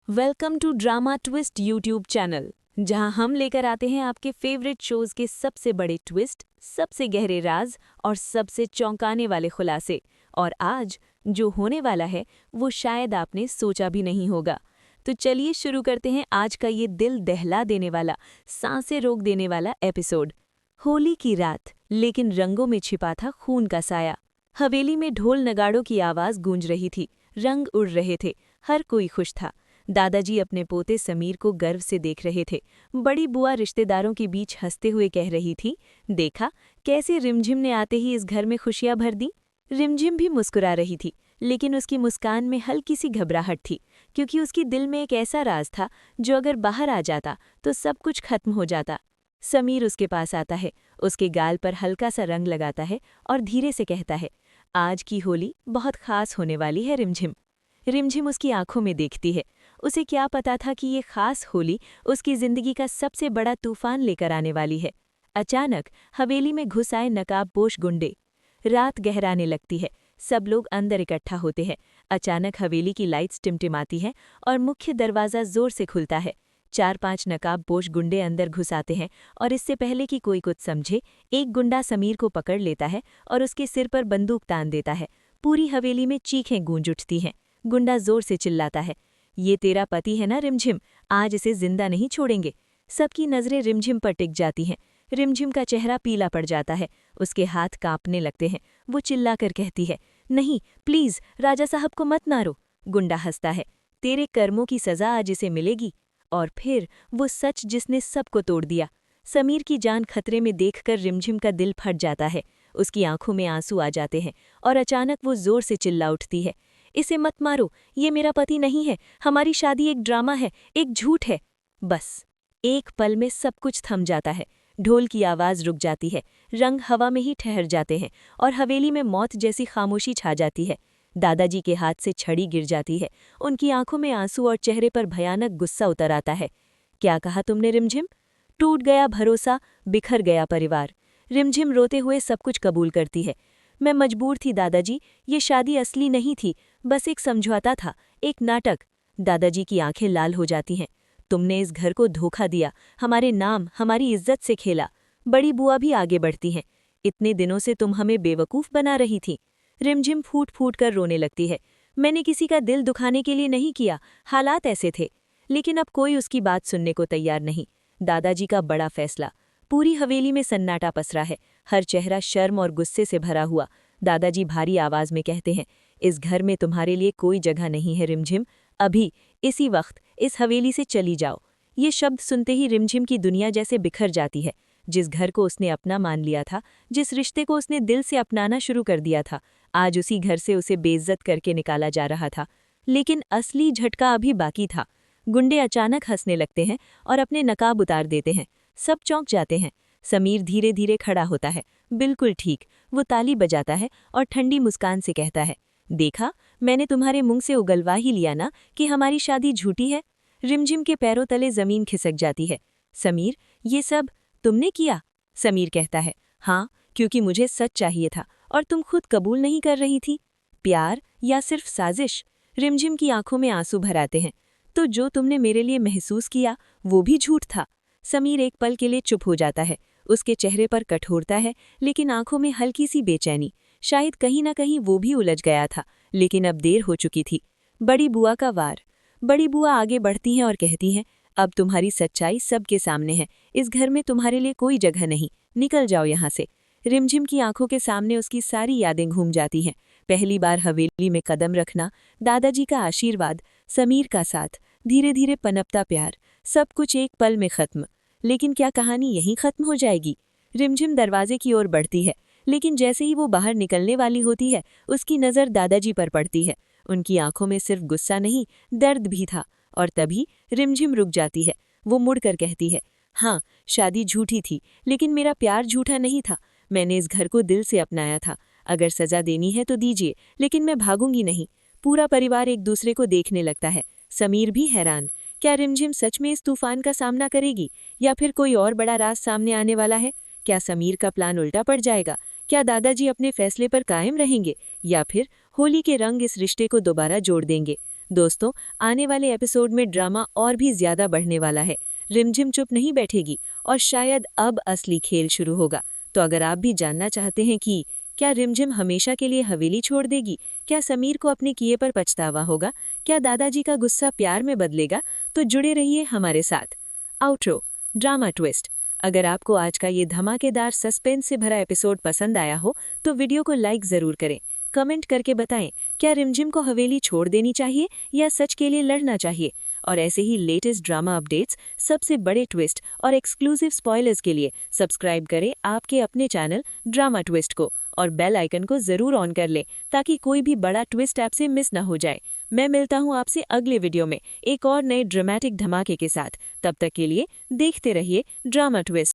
Welcome to drama twist YouTube channel, जहां हम लेकर आते हैं आपके फेवरेट शोज के सबसे बड़े ट्विस्ट, सबसे गहरे राज और सबसे चौंकाने वाले खुलासे। और आज जो होने वाला है वो शायद आपने सोचा भी नहीं होगा। तो चलिए शुरू करते हैं आज का ये दिल दहला देने वाला, सांसें रोक देने वाला एपिसोड। होली की रात, लेकिन रंगों में छिपा था खून का साया। हवेली में ढोल नगाड़ों की आवाज गूंज रही थी, रंग उड़ रहे थे, हर कोई खुश था। दादाजी अपने पोते समीर को गर्व से देख रहे थे। बड़ी बुआ रिश्तेदारों के बीच हंसते हुए कह रही थी, देखा कैसे रिमझिम ने आते ही इस घर में खुशियां भर दी। रिमझिम भी मुस्कुरा रही थी, लेकिन उसकी मुस्कान में हल्की सी घबराहट थी, क्योंकि उसकी दिल में एक ऐसा राज था जो अगर बाहर आ जाता तो सब कुछ खत्म हो जाता। समीर उसके पास आता है, उसके गाल पर हल्का सा रंग लगाता है और धीरे से कहता है, आज की होली बहुत खास होने वाली है रिमझिम। रिमझिम उसकी आंखों में देखती है। उसे क्या पता था कि ये खास होली उसकी जिंदगी का सबसे बड़ा तूफान लेकर आने वाली है। अचानक हवेली में घुस आए नकाबपोश गुंडे। रात गहराने लगती है, सब लोग अंदर इकट्ठा होते हैं। अचानक हवेली की लाइट्स टिमटिमाती हैं और मुख्य दरवाज़ा जोर से खुलता है। 4-5 नकाबपोश गुंडे अंदर घुस आते हैं और इससे पहले कि कोई कुछ समझे, एक गुंडा समीर को पकड़ लेता है और उसके सिर पर बंदूक तान देता है। पूरी हवेली में चीखें गूंज उठती हैं। गुंडा जोर से चिल्लाता है, ये तेरा पति है ना रिमझिम, आज इसे जिंदा नहीं छोड़ेंगे। सबकी नजरें रिमझिम पर टिक जाती हैं। रिमझिम का चेहरा पीला पड़ जाता है, उसके हाथ कांपने लगते हैं। वो चिल्लाकर कहती है, नहीं प्लीज राजा साहब को मत मारो। गुंडा हंसता है, तेरे कर्मों की सजा आज इसे मिलेगी। और फिर वो सच जिसने सबको तोड़ दिया। समीर की जान खतरे में देखकर रिमझिम का दिल फट जाता है। उसकी आंखों में आंसू आ जाते हैं और अचानक वो जोर से चिल्ला उठती है, इसे मत मारो, ये मेरा पति नहीं है, हमारी शादी एक ड्रामा है, एक झूठ है। बस एक पल में सब कुछ थम जाता है। ढोल की आवाज रुक जाती है, रंग हवा में ही ठहर जाते हैं और हवेली में मौत जैसी खामोशी छा जाती है। दादाजी के हाथ से छड़ी गिर जाती है, उनकी आंखों में आंसू और चेहरे पर भयानक गुस्सा उतर आता है। क्या कहा तुमने रिमझिम? टूट गया भरोसा, बिखर गया परिवार। रिमझिम रोते हुए सब कुछ कबूल करती है। मैं मजबूर थी दादाजी, ये शादी असली नहीं थी, बस एक समझौता था, एक नाटक। दादाजी की आंखें लाल हो जाती हैं। तुमने इस घर को धोखा दिया, हमारे नाम, हमारी इज्जत से खेला। बड़ी बुआ भी आगे बढ़ती हैं। इतने दिनों से तुम हमें बेवकूफ़ बना रही थी। रिमझिम फूट फूट कर रोने लगती है। मैंने किसी का दिल दुखाने के लिए नहीं किया, हालात ऐसे थे। लेकिन अब कोई उसकी बात सुनने को तैयार नहीं। दादाजी का बड़ा फैसला। पूरी हवेली में सन्नाटा पसरा है, हर चेहरा शर्म और गुस्से से भरा हुआ। दादाजी भारी आवाज में कहते हैं, इस घर में तुम्हारे लिए कोई जगह नहीं है रिमझिम, अभी इसी वक्त इस हवेली से चली जाओ। ये शब्द सुनते ही रिमझिम की दुनिया जैसे बिखर जाती है। जिस घर को उसने अपना मान लिया था, जिस रिश्ते को उसने दिल से अपनाना शुरू कर दिया था, आज उसी घर से उसे बेइज्जत करके निकाला जा रहा था। लेकिन असली झटका अभी बाकी था। गुंडे अचानक हंसने लगते हैं और अपने नकाब उतार देते हैं। सब चौंक जाते हैं। समीर धीरे धीरे खड़ा होता है, बिल्कुल ठीक। वो ताली बजाता है और ठंडी मुस्कान से कहता है, देखा, मैंने तुम्हारे मुंह से उगलवा ही लिया ना कि हमारी शादी झूठी है। रिमझिम के पैरों तले जमीन खिसक जाती है। समीर, ये सब तुमने किया? समीर कहता है, हाँ, क्योंकि मुझे सच चाहिए था और तुम खुद कबूल नहीं कर रही थी। प्यार या सिर्फ साजिश? रिमझिम की आंखों में आंसू भर आते हैं। तो जो तुमने मेरे लिए महसूस किया वो भी झूठ था? समीर एक पल के लिए चुप हो जाता है। उसके चेहरे पर कठोरता है, लेकिन आंखों में हल्की सी बेचैनी। शायद कहीं ना कहीं वो भी उलझ गया था, लेकिन अब देर हो चुकी थी। बड़ी बुआ का वार। बड़ी बुआ आगे बढ़ती हैं और कहती हैं, अब तुम्हारी सच्चाई सबके सामने है, इस घर में तुम्हारे लिए कोई जगह नहीं, निकल जाओ यहाँ से। रिमझिम की आंखों के सामने उसकी सारी यादें घूम जाती हैं। पहली बार हवेली में कदम रखना, दादाजी का आशीर्वाद, समीर का साथ, धीरे धीरे पनपता प्यार, सब कुछ एक पल में खत्म। लेकिन क्या कहानी यहीं खत्म हो जाएगी? रिमझिम दरवाजे की ओर बढ़ती है, लेकिन जैसे ही वो बाहर निकलने वाली होती है, उसकी नज़र दादाजी पर पड़ती है। उनकी आंखों में सिर्फ गुस्सा नहीं, दर्द भी था। और तभी रिमझिम रुक जाती है। वो मुड़कर कहती है, हाँ, शादी झूठी थी, लेकिन मेरा प्यार झूठा नहीं था। मैंने इस घर को दिल से अपनाया था। अगर सजा देनी है तो दीजिए, लेकिन मैं भागूंगी नहीं। पूरा परिवार एक दूसरे को देखने लगता है। समीर भी हैरान, क्या रिमझिम सच में इस तूफान का सामना करेगी या फिर कोई और बड़ा राज सामने आने वाला है? क्या समीर का प्लान उल्टा पड़ जाएगा? क्या दादाजी अपने फैसले पर कायम रहेंगे या फिर होली के रंग इस रिश्ते को दोबारा जोड़ देंगे? दोस्तों, आने वाले एपिसोड में ड्रामा और भी ज्यादा बढ़ने वाला है। रिमझिम चुप नहीं बैठेगी और शायद अब असली खेल शुरू होगा। तो अगर आप भी जानना चाहते हैं कि क्या रिमझिम हमेशा के लिए हवेली छोड़ देगी, क्या समीर को अपने किए पर पछतावा होगा, क्या दादाजी का गुस्सा प्यार में बदलेगा, तो जुड़े रहिए हमारे साथ। Outro, drama twist. अगर आपको आज का ये धमाकेदार सस्पेंस से भरा एपिसोड पसंद आया हो तो वीडियो को लाइक जरूर करें। कमेंट करके बताएं, क्या रिमझिम को हवेली छोड़ देनी चाहिए या सच के लिए लड़ना चाहिए। और ऐसे ही लेटेस्ट ड्रामा अपडेट्स, सबसे बड़े ट्विस्ट और एक्सक्लूसिव स्पॉयलर्स के लिए सब्सक्राइब करें आपके अपने चैनल ड्रामा ट्विस्ट को और बेल आइकन को जरूर ऑन कर लें ताकि कोई भी बड़ा ट्विस्ट ऐप से मिस ना हो जाए। मैं मिलता हूं आपसे अगले वीडियो में एक और नए ड्रामेटिक धमाके के साथ। तब तक के लिए देखते रहिए ड्रामा ट्विस्ट।